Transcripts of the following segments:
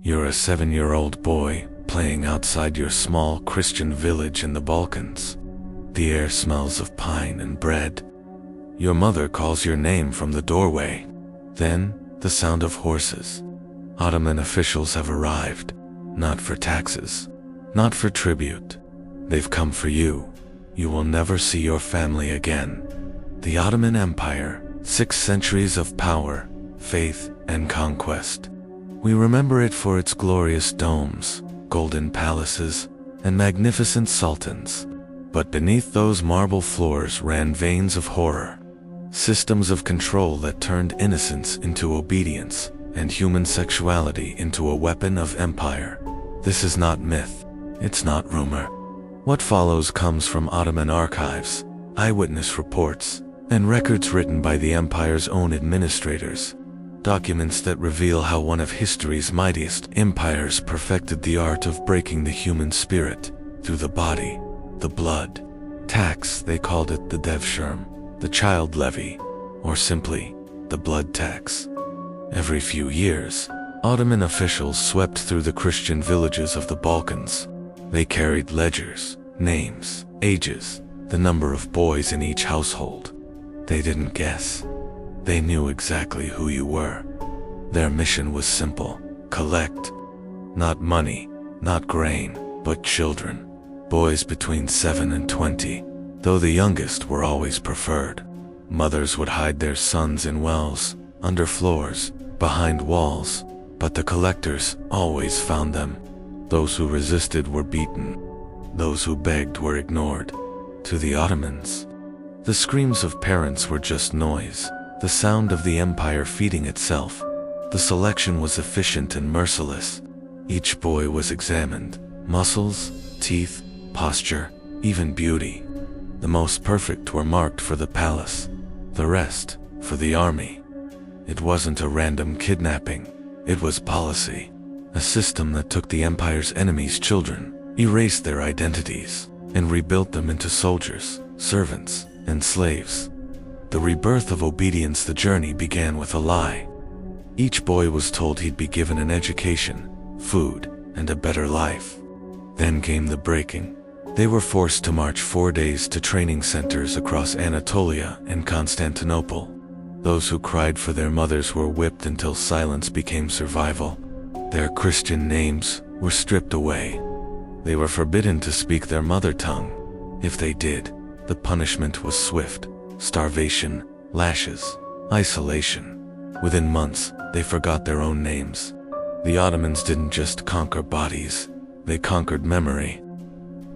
You're a 7-year-old boy playing outside your small Christian village in the Balkans. The air smells of pine and bread. Your mother calls your name from the doorway. Then, the sound of horses. Ottoman officials have arrived, not for taxes, not for tribute. They've come for you. You will never see your family again. The Ottoman Empire, 6 centuries of power, faith, and conquest. We remember it for its glorious domes, golden palaces, and magnificent sultans. But beneath those marble floors ran veins of horror. Systems of control that turned innocence into obedience, and human sexuality into a weapon of empire. This is not myth. It's not rumor. What follows comes from Ottoman archives, eyewitness reports, and records written by the empire's own administrators. Documents that reveal how one of history's mightiest empires perfected the art of breaking the human spirit through the body, the blood. Tax, they called it the devshirm, the child levy, or simply the blood tax. Every few years, Ottoman officials swept through the Christian villages of the Balkans. They carried ledgers, names, ages, the number of boys in each household. They didn't guess. They knew exactly who you were. Their mission was simple: collect. Not money, not grain, but children. Boys between 7 and 20, though the youngest were always preferred. Mothers would hide their sons in wells, under floors, behind walls, but the collectors always found them. Those who resisted were beaten. Those who begged were ignored. To the Ottomans, the screams of parents were just noise, the sound of the empire feeding itself. The selection was efficient and merciless. Each boy was examined: muscles, teeth, posture, even beauty. The most perfect were marked for the palace, the rest for the army. It wasn't a random kidnapping, it was policy. A system that took the empire's enemies' children, erased their identities, and rebuilt them into soldiers, servants, and slaves. The rebirth of obedience. The journey began with a lie. Each boy was told he'd be given an education, food, and a better life. Then came the breaking. They were forced to march 4 days to training centers across Anatolia and Constantinople. Those who cried for their mothers were whipped until silence became survival. Their Christian names were stripped away. They were forbidden to speak their mother tongue. If they did, the punishment was swift: starvation, lashes, isolation. Within months, they forgot their own names. The Ottomans didn't just conquer bodies, they conquered memory.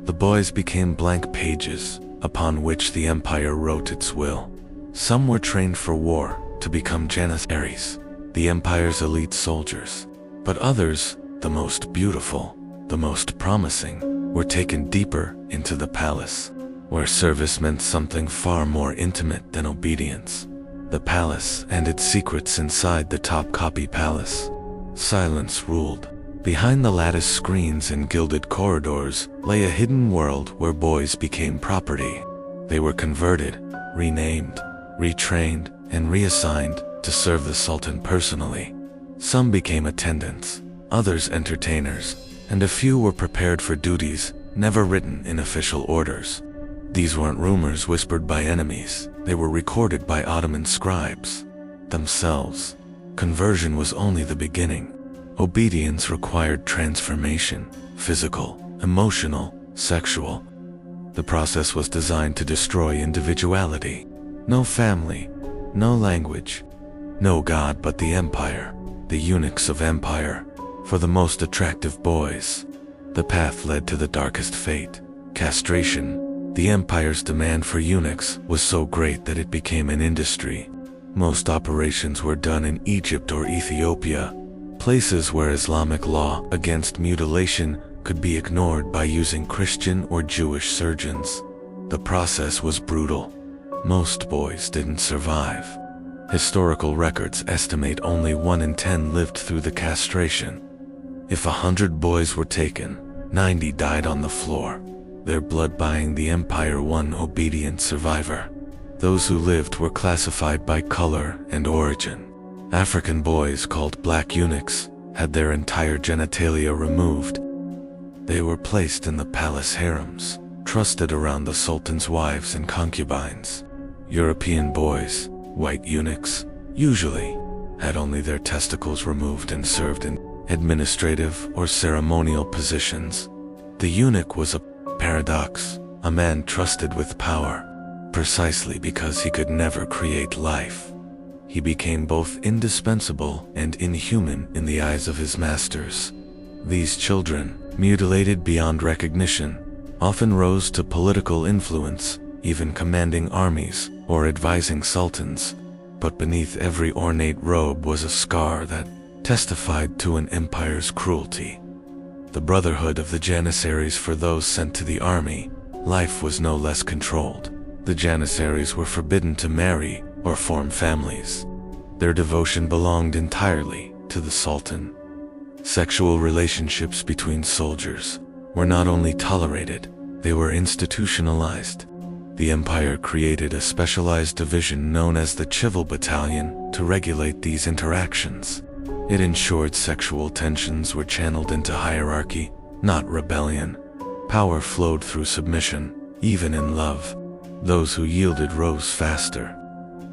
The boys became blank pages upon which the empire wrote its will. Some were trained for war to become janissaries, the empire's elite soldiers. But others, the most beautiful, the most promising, were taken deeper into the palace, where service meant something far more intimate than obedience. The palace and its secrets inside the Topkapi Palace. Silence ruled. Behind the lattice screens and gilded corridors lay a hidden world where boys became property. They were converted, renamed, retrained, and reassigned to serve the Sultan personally. Some became attendants, others entertainers, and a few were prepared for duties never written in official orders. These weren't rumors whispered by enemies, they were recorded by Ottoman scribes themselves. Conversion was only the beginning. Obedience required transformation: physical, emotional, sexual. The process was designed to destroy individuality. No family, no language, no God but the empire, the eunuchs of empire, for the most attractive boys. The path led to the darkest fate: castration. The empire's demand for eunuchs was so great that it became an industry. Most operations were done in Egypt or Ethiopia, places where Islamic law against mutilation could be ignored by using Christian or Jewish surgeons. The process was brutal. Most boys didn't survive. Historical records estimate only 1 in 10 lived through the castration. If 100 boys were taken, 90 died on the floor, their blood buying the empire one obedient survivor. Those who lived were classified by color and origin. African boys called black eunuchs, had their entire genitalia removed. They were placed in the palace harems, trusted around the sultan's wives and concubines. European boys, white eunuchs, usually had only their testicles removed and served in administrative or ceremonial positions. The eunuch was a paradox, a man trusted with power, precisely because he could never create life. He became both indispensable and inhuman in the eyes of his masters. These children, mutilated beyond recognition, often rose to political influence, even commanding armies or advising sultans. But beneath every ornate robe was a scar that testified to an empire's cruelty. The brotherhood of the Janissaries. For those sent to the army, life was no less controlled. The Janissaries were forbidden to marry or form families. Their devotion belonged entirely to the sultan. Sexual relationships between soldiers were not only tolerated, they were institutionalized. The empire created a specialized division known as the Civil Battalion to regulate these interactions. It ensured sexual tensions were channeled into hierarchy, not rebellion. Power flowed through submission, even in love. Those who yielded rose faster.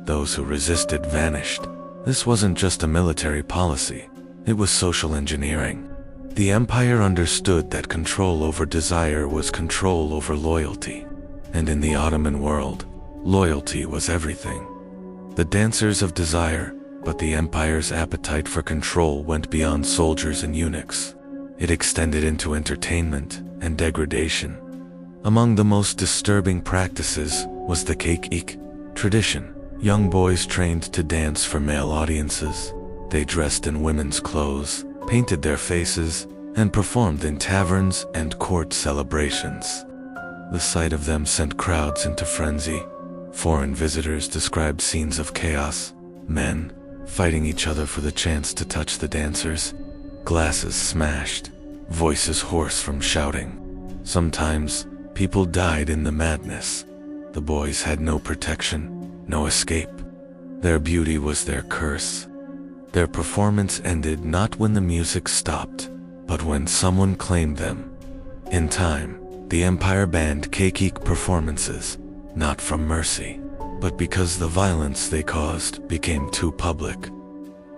Those who resisted vanished. This wasn't just a military policy, it was social engineering. The empire understood that control over desire was control over loyalty. And in the Ottoman world, loyalty was everything. The dancers of desire, but the empire's appetite for control went beyond soldiers and eunuchs. It extended into entertainment and degradation. Among the most disturbing practices was the cake-eek tradition. Young boys trained to dance for male audiences. They dressed in women's clothes, painted their faces, and performed in taverns and court celebrations. The sight of them sent crowds into frenzy. Foreign visitors described scenes of chaos, men fighting each other for the chance to touch the dancers, glasses smashed, voices hoarse from shouting. Sometimes, people died in the madness. The boys had no protection, no escape. Their beauty was their curse. Their performance ended not when the music stopped, but when someone claimed them. In time, the empire banned cake-eek performances, not from mercy, but because the violence they caused became too public.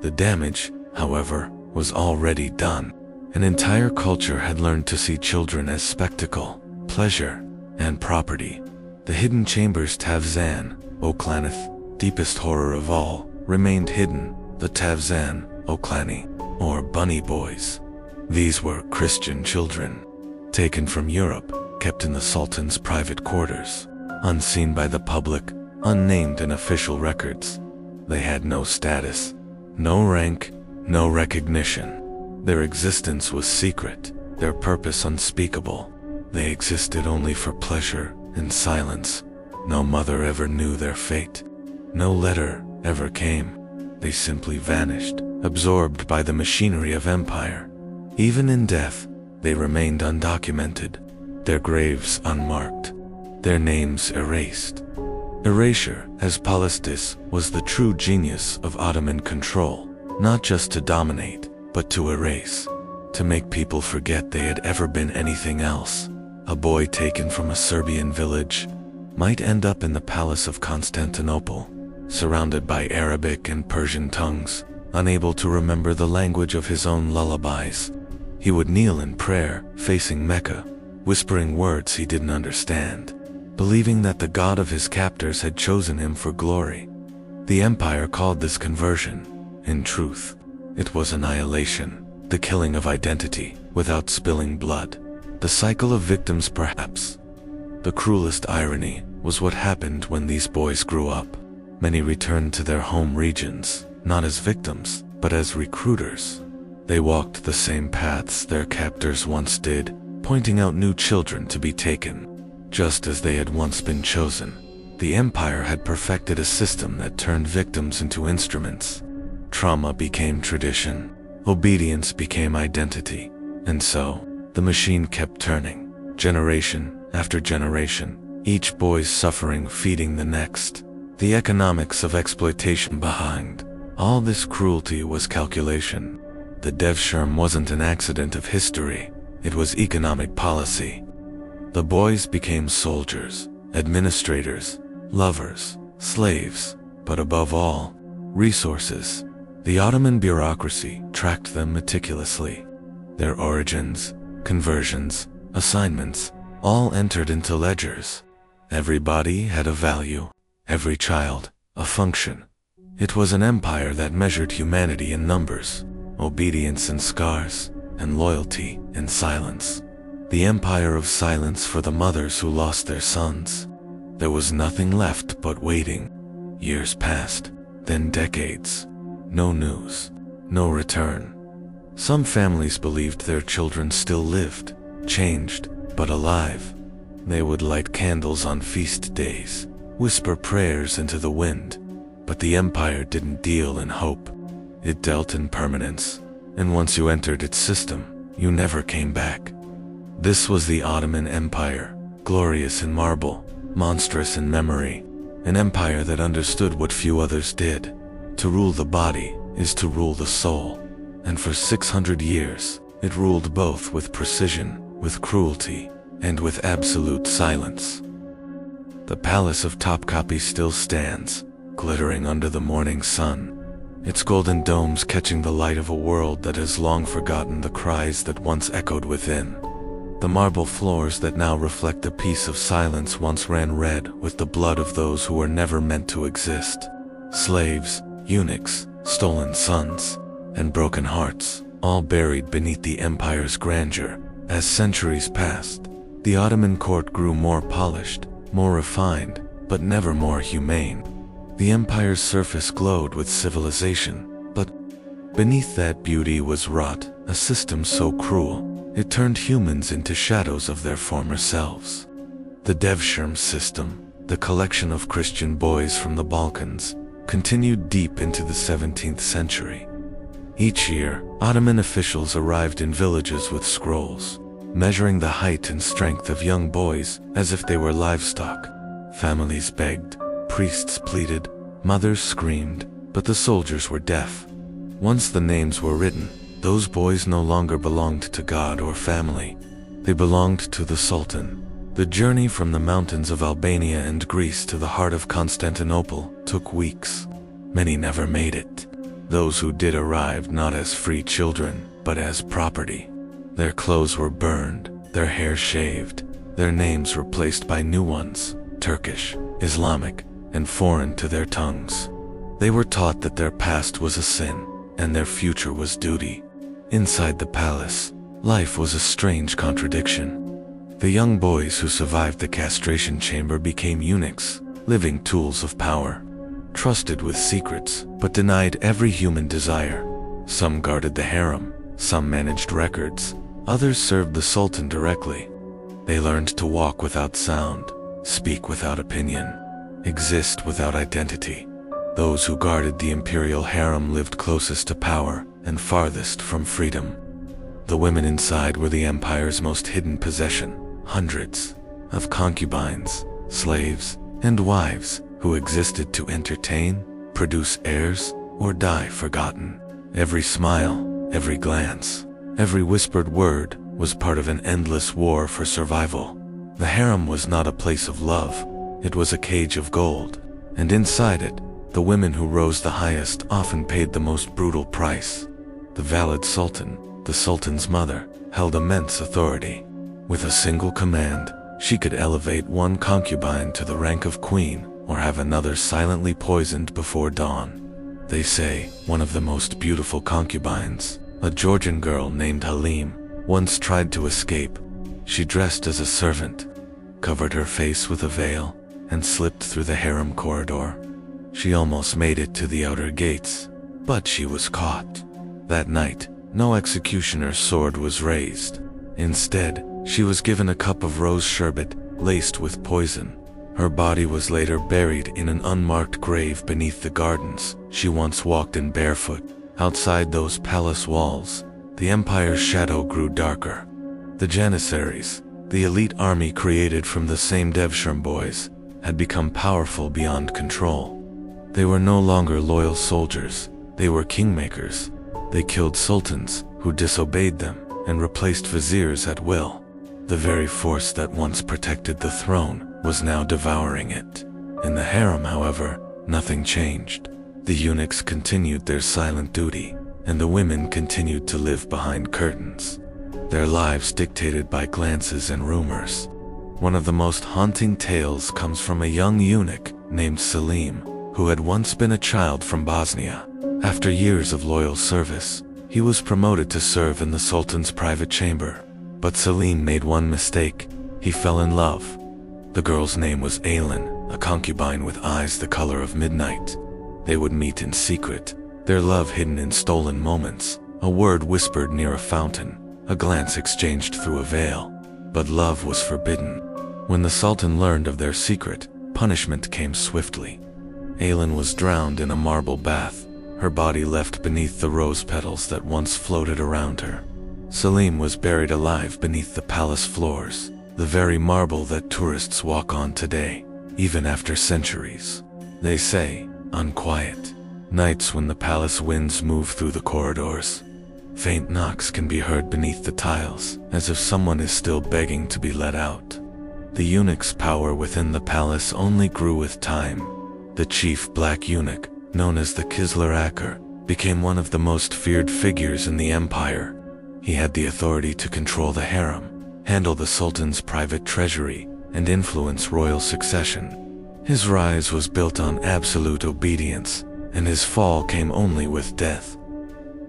The damage, however, was already done. An entire culture had learned to see children as spectacle, pleasure, and property. The hidden chambers Tavzan, Oklanith, deepest horror of all, remained hidden. The Tavzan, Oklani, or bunny boys. These were Christian children, taken from Europe, kept in the Sultan's private quarters, unseen by the public, unnamed in official records. They had no status, no rank, no recognition. Their existence was secret, their purpose unspeakable. They existed only for pleasure and silence. No mother ever knew their fate. No letter ever came. They simply vanished, absorbed by the machinery of empire. Even in death, they remained undocumented, their graves unmarked, their names erased. Erasure, as Polistis, was the true genius of Ottoman control, not just to dominate, but to erase, to make people forget they had ever been anything else. A boy taken from a Serbian village might end up in the palace of Constantinople, surrounded by Arabic and Persian tongues, unable to remember the language of his own lullabies. He would kneel in prayer, facing Mecca, whispering words he didn't understand, believing that the God of his captors had chosen him for glory. The empire called this conversion. In truth, it was annihilation, the killing of identity, without spilling blood. The cycle of victims perhaps. The cruelest irony was what happened when these boys grew up. Many returned to their home regions, not as victims, but as recruiters. They walked the same paths their captors once did, pointing out new children to be taken. Just as they had once been chosen, the empire had perfected a system that turned victims into instruments. Trauma became tradition, obedience became identity, and so, the machine kept turning, generation after generation, each boy's suffering feeding the next. The economics of exploitation behind all this cruelty was calculation. The Devshirme wasn't an accident of history, it was economic policy. The boys became soldiers, administrators, lovers, slaves, but above all, resources. The Ottoman bureaucracy tracked them meticulously. Their origins, conversions, assignments, all entered into ledgers. Every body had a value, every child, a function. It was an empire that measured humanity in numbers, obedience in scars, and loyalty in silence. The empire of silence for the mothers who lost their sons. There was nothing left but waiting. Years passed, then decades. No news, no return. Some families believed their children still lived, changed, but alive. They would light candles on feast days, whisper prayers into the wind. But the empire didn't deal in hope. It dealt in permanence, and once you entered its system, you never came back. This was the Ottoman Empire, glorious in marble, monstrous in memory, an empire that understood what few others did. To rule the body is to rule the soul, and for 600 years, it ruled both with precision, with cruelty, and with absolute silence. The palace of Topkapi still stands, glittering under the morning sun, its golden domes catching the light of a world that has long forgotten the cries that once echoed within. The marble floors that now reflect the peace of silence once ran red with the blood of those who were never meant to exist. Slaves, eunuchs, stolen sons, and broken hearts, all buried beneath the empire's grandeur. As centuries passed, the Ottoman court grew more polished, more refined, but never more humane. The empire's surface glowed with civilization, but beneath that beauty was wrought a system so cruel, it turned humans into shadows of their former selves. The Devshirme system, the collection of Christian boys from the Balkans, continued deep into the 17th century. Each year, Ottoman officials arrived in villages with scrolls, measuring the height and strength of young boys as if they were livestock. Families begged, priests pleaded, mothers screamed, but the soldiers were deaf. Once the names were written, those boys no longer belonged to God or family. They belonged to the Sultan. The journey from the mountains of Albania and Greece to the heart of Constantinople took weeks. Many never made it. Those who did arrived not as free children, but as property. Their clothes were burned, their hair shaved, their names replaced by new ones, Turkish, Islamic, and foreign to their tongues. They were taught that their past was a sin, and their future was duty. Inside the palace, life was a strange contradiction. The young boys who survived the castration chamber became eunuchs, living tools of power, trusted with secrets, but denied every human desire. Some guarded the harem, some managed records, others served the Sultan directly. They learned to walk without sound, speak without opinion, exist without identity. Those who guarded the imperial harem lived closest to power and farthest from freedom. The women inside were the empire's most hidden possession, hundreds of concubines, slaves, and wives who existed to entertain, produce heirs, or die forgotten. Every smile, every glance, every whispered word was part of an endless war for survival. The harem was not a place of love, it was a cage of gold, and inside it, the women who rose the highest often paid the most brutal price. The valid sultan, the sultan's mother, held immense authority. With a single command, she could elevate one concubine to the rank of queen or have another silently poisoned before dawn. They say one of the most beautiful concubines, a Georgian girl named Halim, once tried to escape. She dressed as a servant, covered her face with a veil, and slipped through the harem corridor. She almost made it to the outer gates, but she was caught. That night, no executioner's sword was raised. Instead, she was given a cup of rose sherbet laced with poison. Her body was later buried in an unmarked grave beneath the gardens she once walked in barefoot. Outside those palace walls, the empire's shadow grew darker. The Janissaries, the elite army created from the same Devshirme boys, had become powerful beyond control. They were no longer loyal soldiers, they were kingmakers. They killed sultans who disobeyed them and replaced viziers at will. The very force that once protected the throne was now devouring it. In the harem, however, nothing changed. The eunuchs continued their silent duty, and the women continued to live behind curtains, their lives dictated by glances and rumors. One of the most haunting tales comes from a young eunuch named Selim, who had once been a child from Bosnia. After years of loyal service, he was promoted to serve in the Sultan's private chamber. But Selim made one mistake. He fell in love. The girl's name was Aylin, a concubine with eyes the color of midnight. They would meet in secret, their love hidden in stolen moments, a word whispered near a fountain, a glance exchanged through a veil. But love was forbidden. When the Sultan learned of their secret, punishment came swiftly. Aylin was drowned in a marble bath, her body left beneath the rose petals that once floated around her. Selim was buried alive beneath the palace floors, the very marble that tourists walk on today, even after centuries. They say, unquiet nights when the palace winds move through the corridors. Faint knocks can be heard beneath the tiles, as if someone is still begging to be let out. The eunuch's power within the palace only grew with time. The chief black eunuch, known as the Kisler Aker, became one of the most feared figures in the empire. He had the authority to control the harem, handle the Sultan's private treasury, and influence royal succession. His rise was built on absolute obedience, and his fall came only with death.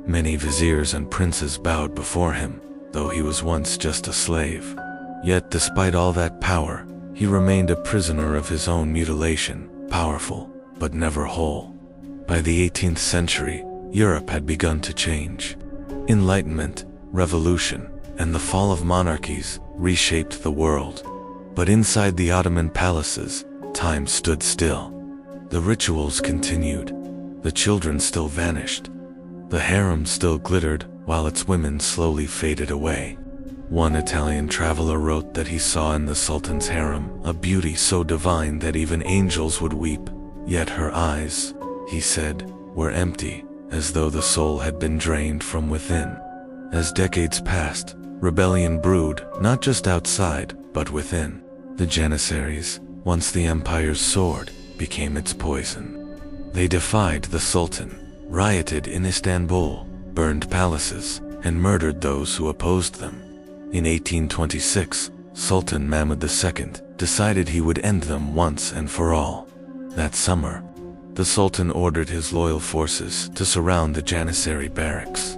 Many viziers and princes bowed before him, though he was once just a slave. Yet despite all that power, he remained a prisoner of his own mutilation, powerful, but never whole. By the 18th century, Europe had begun to change. Enlightenment, revolution, and the fall of monarchies reshaped the world. But inside the Ottoman palaces, time stood still. The rituals continued. The children still vanished. The harem still glittered, while its women slowly faded away. One Italian traveler wrote that he saw in the Sultan's harem a beauty so divine that even angels would weep. Yet her eyes, he said, were empty, as though the soul had been drained from within. As decades passed, rebellion brewed, not just outside, but within. The Janissaries, once the empire's sword, became its poison. They defied the Sultan, rioted in Istanbul, burned palaces, and murdered those who opposed them. In 1826, Sultan Mahmud II decided he would end them once and for all. That summer, the Sultan ordered his loyal forces to surround the Janissary barracks.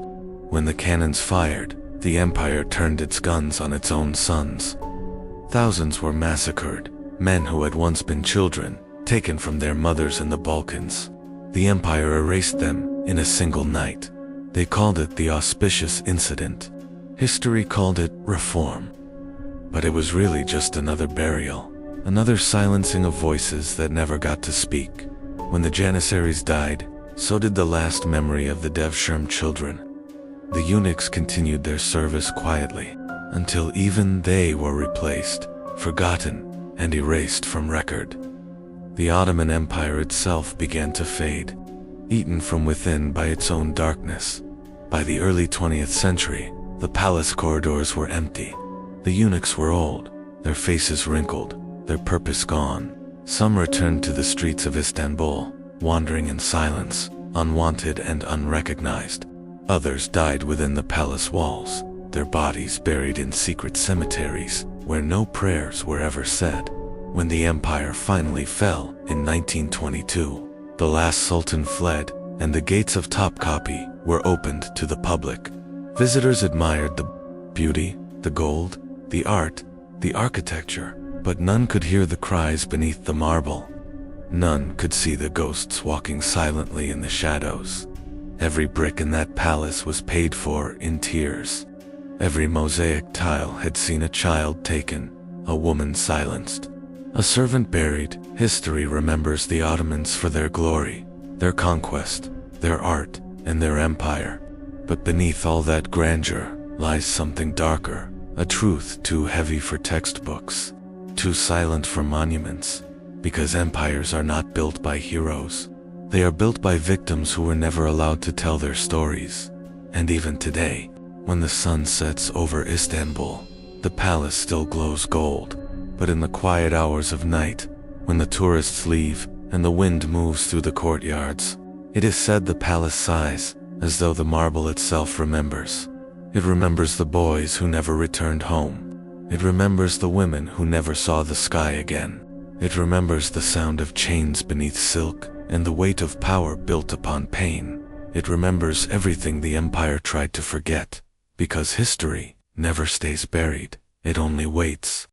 When the cannons fired, the empire turned its guns on its own sons. Thousands were massacred, men who had once been children, taken from their mothers in the Balkans. The empire erased them in a single night. They called it the auspicious incident. History called it reform. But it was really just another burial, another silencing of voices that never got to speak. When the Janissaries died, so did the last memory of the Devshirme children. The eunuchs continued their service quietly, until even they were replaced, forgotten, and erased from record. The Ottoman Empire itself began to fade, eaten from within by its own darkness. By the early 20th century, the palace corridors were empty. The eunuchs were old, their faces wrinkled, their purpose gone. Some returned to the streets of Istanbul, wandering in silence, unwanted and unrecognized. Others died within the palace walls, their bodies buried in secret cemeteries where no prayers were ever said. When the empire finally fell in 1922, the last sultan fled, and the gates of Topkapi were opened to the public. Visitors admired the beauty, the gold, the art, the architecture, but none could hear the cries beneath the marble. None could see the ghosts walking silently in the shadows. Every brick in that palace was paid for in tears. Every mosaic tile had seen a child taken, a woman silenced, a servant buried. History remembers the Ottomans for their glory, their conquest, their art, and their empire. But beneath all that grandeur lies something darker, a truth too heavy for textbooks, too silent for monuments, because empires are not built by heroes. They are built by victims who were never allowed to tell their stories. And even today, when the sun sets over Istanbul, the palace still glows gold. But in the quiet hours of night, when the tourists leave and the wind moves through the courtyards, it is said the palace sighs, as though the marble itself remembers. It remembers the boys who never returned home. It remembers the women who never saw the sky again. It remembers the sound of chains beneath silk and the weight of power built upon pain. It remembers everything the empire tried to forget, because history never stays buried, it only waits.